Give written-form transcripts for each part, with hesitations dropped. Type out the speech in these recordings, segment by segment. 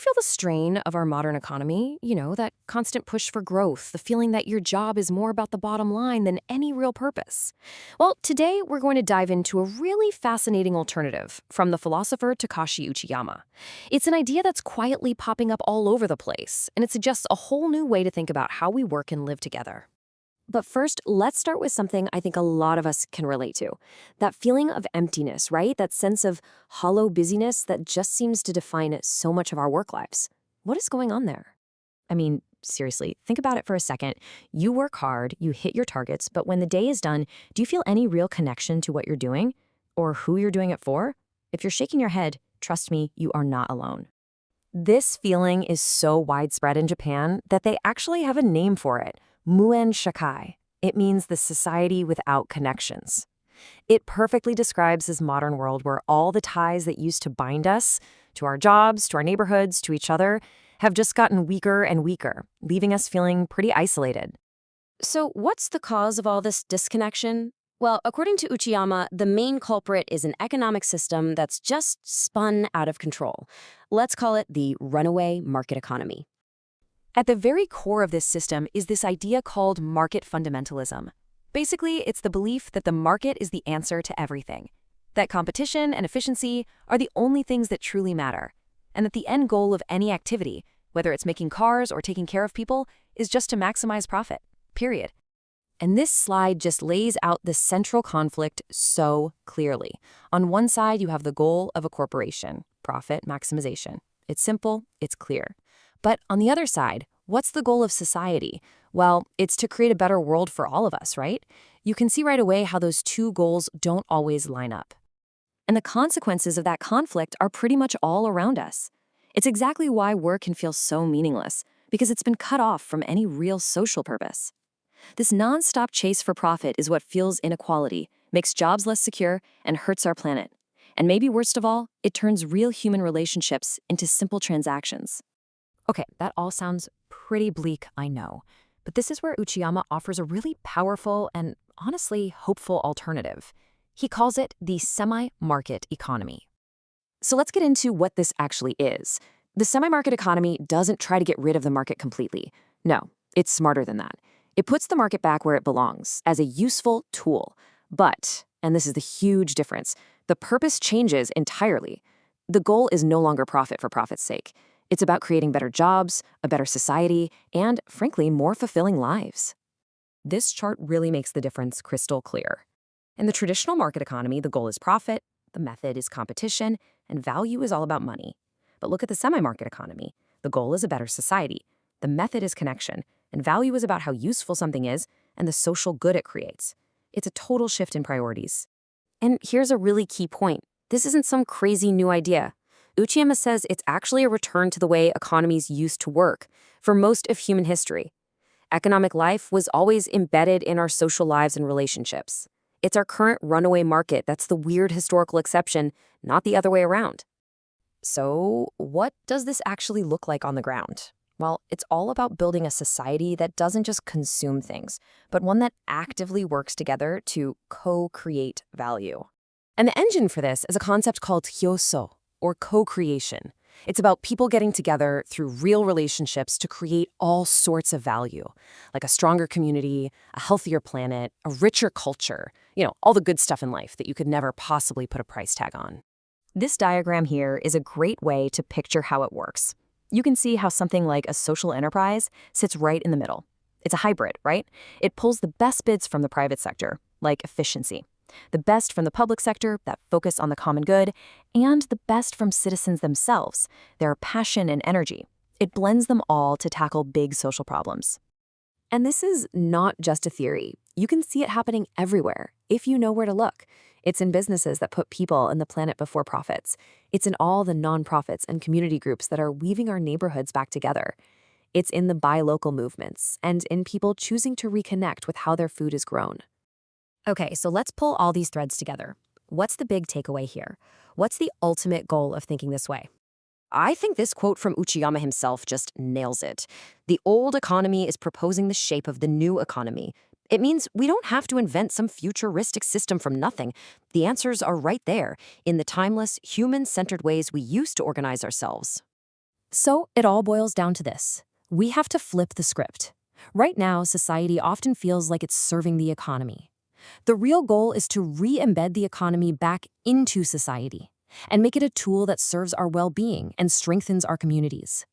feel the strain of our modern economy? That constant push for growth, the feeling that your job is more about the bottom line than any real purpose? Well, today we're going to dive into a really fascinating alternative from the philosopher Takashi Uchiyama. It's an idea that's quietly popping up all over the place, and it suggests a whole new way to think about how we work and live together. But first, let's start with something I think a lot of us can relate to. That feeling of emptiness, right? That sense of hollow busyness that just seems to define so much of our work lives. What is going on there? I mean, seriously, think about it for a second. You work hard, you hit your targets, but when the day is done, do you feel any real connection to what you're doing? Or who you're doing it for? If you're shaking your head, trust me, you are not alone. This feeling is so widespread in Japan that they actually have a name for it. Muen Shakai. It means the society without connections. It perfectly describes this modern world where all the ties that used to bind us, to our jobs, to our neighborhoods, to each other, have just gotten weaker and weaker, leaving us feeling pretty isolated. So what's the cause of all this disconnection? Well, according to Uchiyama, the main culprit is an economic system that's just spun out of control. Let's call it the runaway market economy. At the very core of this system is this idea called market fundamentalism. Basically, it's the belief that the market is the answer to everything, that competition and efficiency are the only things that truly matter, and that the end goal of any activity, whether it's making cars or taking care of people, is just to maximize profit, period. And this slide just lays out the central conflict so clearly. On one side, you have the goal of a corporation, profit maximization. It's simple, it's clear. But on the other side, what's the goal of society? Well, it's to create a better world for all of us, right? You can see right away how those two goals don't always line up. And the consequences of that conflict are pretty much all around us. It's exactly why work can feel so meaningless, because it's been cut off from any real social purpose. This nonstop chase for profit is what fuels inequality, makes jobs less secure, and hurts our planet. And maybe worst of all, it turns real human relationships into simple transactions. Okay, that all sounds pretty bleak, I know. But this is where Uchiyama offers a really powerful and honestly hopeful alternative. He calls it the semi-market economy. So let's get into what this actually is. The semi-market economy doesn't try to get rid of the market completely. No, it's smarter than that. It puts the market back where it belongs, as a useful tool. But, and this is the huge difference, the purpose changes entirely. The goal is no longer profit for profit's sake. It's about creating better jobs, a better society, and, frankly, more fulfilling lives. This chart really makes the difference crystal clear. In the traditional market economy, the goal is profit, the method is competition, and value is all about money. But look at the semi-market economy. The goal is a better society. The method is connection, and value is about how useful something is and the social good it creates. It's a total shift in priorities. And here's a really key point. This isn't some crazy new idea. Uchiyama says it's actually a return to the way economies used to work for most of human history. Economic life was always embedded in our social lives and relationships. It's our current runaway market that's the weird historical exception, not the other way around. So, what does this actually look like on the ground? Well, it's all about building a society that doesn't just consume things, but one that actively works together to co-create value. And the engine for this is a concept called hyoso, or co-creation. It's about people getting together through real relationships to create all sorts of value, like a stronger community, a healthier planet, a richer culture, all the good stuff in life that you could never possibly put a price tag on. This diagram here is a great way to picture how it works. You can see how something like a social enterprise sits right in the middle. It's a hybrid, right? It pulls the best bits from the private sector, like efficiency, the best from the public sector, that focus on the common good, and the best from citizens themselves, their passion and energy. It blends them all to tackle big social problems. And this is not just a theory. You can see it happening everywhere, if you know where to look. It's in businesses that put people and the planet before profits. It's in all the nonprofits and community groups that are weaving our neighborhoods back together. It's in the buy local movements and in people choosing to reconnect with how their food is grown. Okay, so let's pull all these threads together. What's the big takeaway here? What's the ultimate goal of thinking this way? I think this quote from Uchiyama himself just nails it. The old economy is proposing the shape of the new economy. It means we don't have to invent some futuristic system from nothing. The answers are right there, in the timeless, human-centered ways we used to organize ourselves. So it all boils down to this. We have to flip the script. Right now, society often feels like it's serving the economy. The real goal is to re-embed the economy back into society and make it a tool that serves our well-being and strengthens our communities.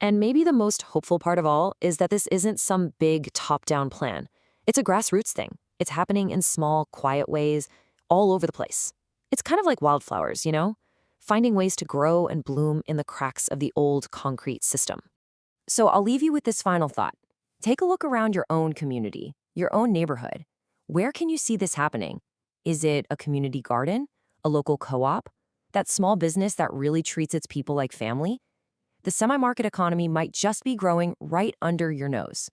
And maybe the most hopeful part of all is that this isn't some big top-down plan. It's a grassroots thing. It's happening in small, quiet ways all over the place. It's kind of like wildflowers, finding ways to grow and bloom in the cracks of the old concrete system. So I'll leave you with this final thought. Take a look around your own community, your own neighborhood. Where can you see this happening? Is it a community garden, a local co-op, that small business that really treats its people like family? The semi-market economy might just be growing right under your nose.